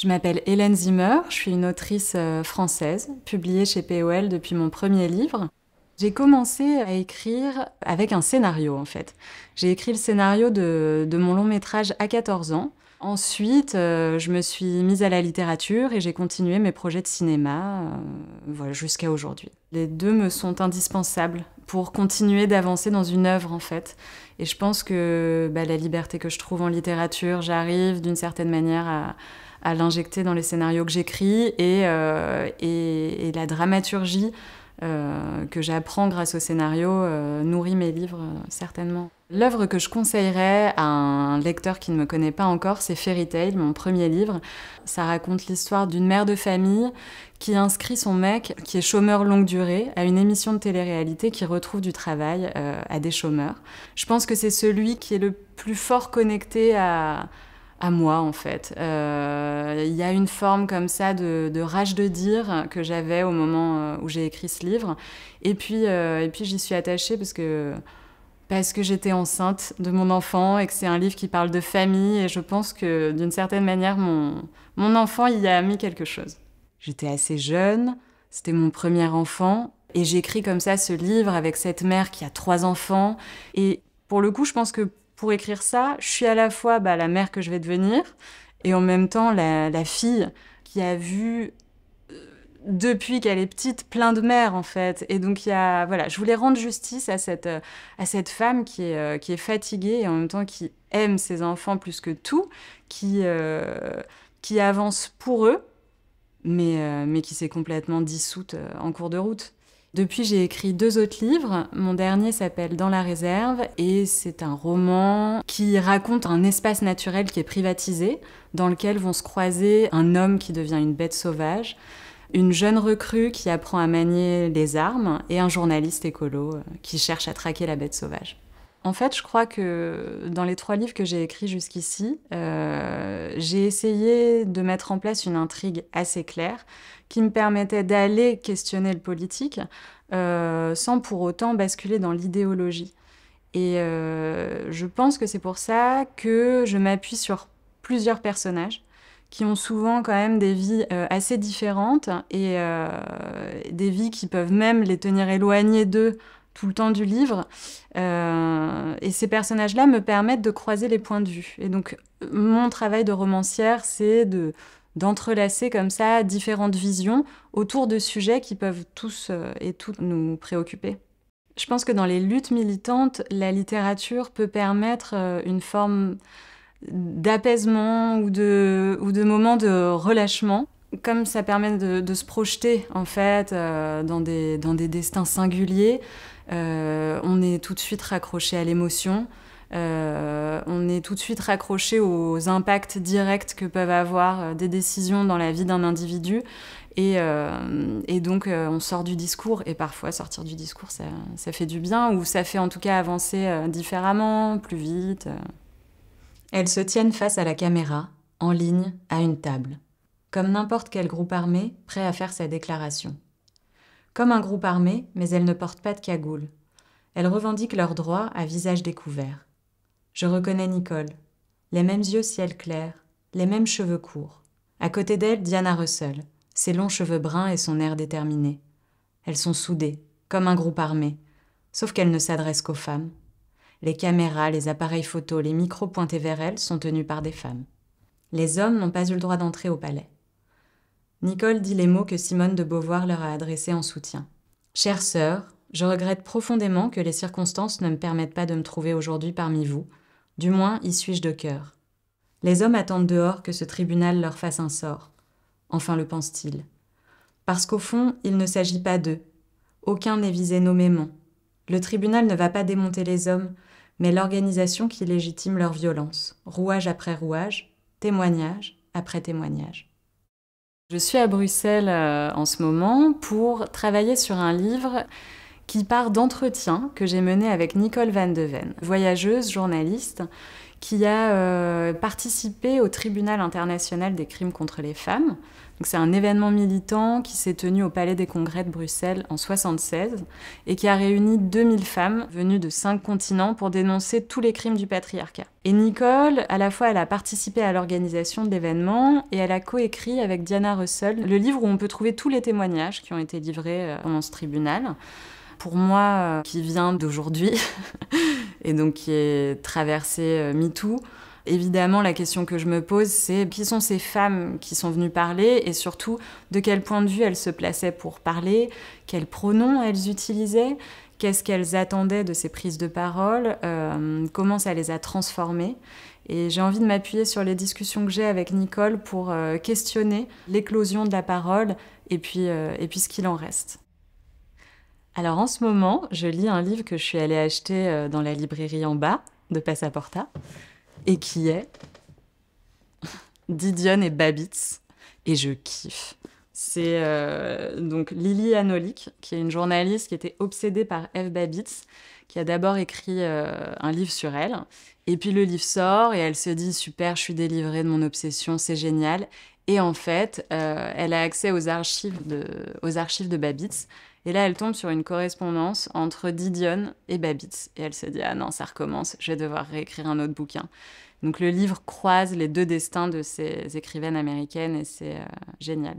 Je m'appelle Hélène Zimmer, je suis une autrice française, publiée chez POL depuis mon premier livre. J'ai commencé à écrire avec un scénario, en fait. J'ai écrit le scénario de mon long métrage à 14 ans. Ensuite, je me suis mise à la littérature et j'ai continué mes projets de cinéma voilà, jusqu'à aujourd'hui. Les deux me sont indispensables pour continuer d'avancer dans une œuvre, en fait. Et je pense que la liberté que je trouve en littérature, j'arrive d'une certaine manière à l'injecter dans les scénarios que j'écris et la dramaturgie que j'apprends grâce au scénario nourrit mes livres, certainement. L'œuvre que je conseillerais à un lecteur qui ne me connaît pas encore, c'est Fairy Tail, mon premier livre. Ça raconte l'histoire d'une mère de famille qui inscrit son mec, qui est chômeur longue durée, à une émission de télé-réalité qui retrouve du travail à des chômeurs. Je pense que c'est celui qui est le plus fort connecté à moi, en fait. Il y a une forme comme ça de rage de dire que j'avais au moment où j'ai écrit ce livre. Et puis j'y suis attachée parce que j'étais enceinte de mon enfant et que c'est un livre qui parle de famille. Et je pense que, d'une certaine manière, mon enfant y a mis quelque chose. J'étais assez jeune, c'était mon premier enfant. Et j'écris comme ça ce livre avec cette mère qui a 3 enfants. Et pour le coup, je pense que pour écrire ça, je suis à la fois la mère que je vais devenir et en même temps la fille qui a vu, depuis qu'elle est petite, plein de mères, en fait. Et donc, je voulais rendre justice à cette femme qui est fatiguée et en même temps qui aime ses enfants plus que tout, qui avance pour eux, mais qui s'est complètement dissoute en cours de route. Depuis, j'ai écrit 2 autres livres. Mon dernier s'appelle Dans la réserve et c'est un roman qui raconte un espace naturel qui est privatisé, dans lequel vont se croiser un homme qui devient une bête sauvage, une jeune recrue qui apprend à manier les armes et un journaliste écolo qui cherche à traquer la bête sauvage. En fait, je crois que dans les 3 livres que j'ai écrits jusqu'ici, j'ai essayé de mettre en place une intrigue assez claire qui me permettait d'aller questionner le politique sans pour autant basculer dans l'idéologie. Et je pense que c'est pour ça que je m'appuie sur plusieurs personnages qui ont souvent quand même des vies assez différentes et des vies qui peuvent même les tenir éloignés d'eux tout le temps du livre. Et ces personnages-là me permettent de croiser les points de vue. Et donc, mon travail de romancière, c'est d'entrelacer comme ça différentes visions autour de sujets qui peuvent tous et toutes nous préoccuper. Je pense que dans les luttes militantes, la littérature peut permettre une forme d'apaisement ou de moments de relâchement. Comme ça permet de se projeter, en fait, dans des destins singuliers, on est tout de suite raccroché à l'émotion, on est tout de suite raccroché aux impacts directs que peuvent avoir des décisions dans la vie d'un individu. Et donc, on sort du discours. Et parfois, sortir du discours, ça fait du bien, ou ça fait en tout cas avancer différemment, plus vite. Elles se tiennent face à la caméra, en ligne, à une table. Comme n'importe quel groupe armé, prêt à faire sa déclaration. Comme un groupe armé, mais elles ne portent pas de cagoule. Elles revendiquent leurs droits à visage découvert. Je reconnais Nicole. Les mêmes yeux ciel clair, les mêmes cheveux courts. À côté d'elle, Diana Russell, ses longs cheveux bruns et son air déterminé. Elles sont soudées, comme un groupe armé, sauf qu'elles ne s'adressent qu'aux femmes. Les caméras, les appareils photos, les micros pointés vers elles sont tenus par des femmes. Les hommes n'ont pas eu le droit d'entrer au palais. Nicole dit les mots que Simone de Beauvoir leur a adressés en soutien. « Chère sœur, je regrette profondément que les circonstances ne me permettent pas de me trouver aujourd'hui parmi vous. Du moins, y suis-je de cœur. Les hommes attendent dehors que ce tribunal leur fasse un sort. Enfin le pense-t-il. Parce qu'au fond, il ne s'agit pas d'eux. Aucun n'est visé nommément. Le tribunal ne va pas démonter les hommes, mais l'organisation qui légitime leur violence, rouage après rouage, témoignage après témoignage. Je suis à Bruxelles en ce moment pour travailler sur un livre qui part d'entretiens que j'ai menés avec Nicole Van de Ven, voyageuse, journaliste, qui a participé au Tribunal international des crimes contre les femmes Donc, c'est un événement militant qui s'est tenu au Palais des Congrès de Bruxelles en 1976 et qui a réuni 2000 femmes venues de 5 continents pour dénoncer tous les crimes du patriarcat. Et Nicole, à la fois, elle a participé à l'organisation de l'événement et elle a coécrit avec Diana Russell le livre où on peut trouver tous les témoignages qui ont été livrés pendant ce tribunal. Pour moi, qui vient d'aujourd'hui et donc qui est traversé MeToo, évidemment, la question que je me pose, c'est qui sont ces femmes qui sont venues parler et surtout de quel point de vue elles se plaçaient pour parler, quels pronoms elles utilisaient, qu'est-ce qu'elles attendaient de ces prises de parole, comment ça les a transformées. Et j'ai envie de m'appuyer sur les discussions que j'ai avec Nicole pour questionner l'éclosion de la parole et puis ce qu'il en reste. Alors en ce moment, je lis un livre que je suis allée acheter dans la librairie en bas de Passaporta et qui est Didion et Babitz, et je kiffe. C'est donc Lily Anolik, qui est une journaliste qui était obsédée par Eve Babitz, qui a d'abord écrit un livre sur elle, et puis le livre sort et elle se dit « super, je suis délivrée de mon obsession, c'est génial ». Et en fait, elle a accès aux archives de Babitz. Et là, elle tombe sur une correspondance entre Didion et Babitz. Et elle se dit « ah non, ça recommence, je vais devoir réécrire un autre bouquin ». Donc le livre croise les deux destins de ces écrivaines américaines et c'est génial.